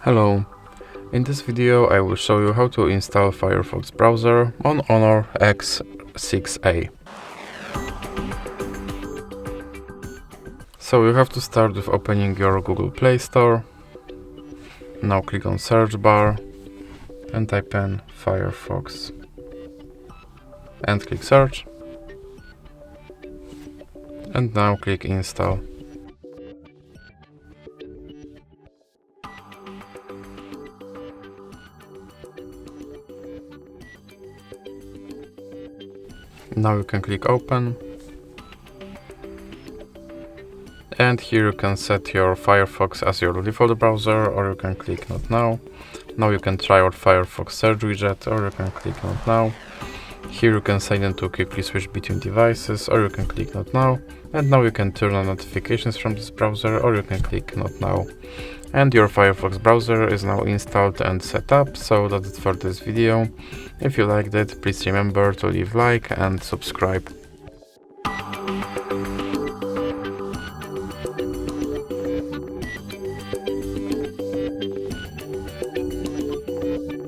Hello, in this video I will show you how to install Firefox Browser on HONOR X6a. So you have to start with opening your Google Play Store. Now click on search bar and type in Firefox and click search, and now click install. Now you can click open, and here you can set your Firefox as your default browser, or you can click not now. Now you can try out Firefox search widget, or you can click not now. Here you can sign in to quickly switch between devices, or you can click not now. And now you can turn on notifications from this browser, or you can click not now. And your Firefox browser is now installed and set up. So that's it for this video. If you liked it, please remember to leave like and subscribe.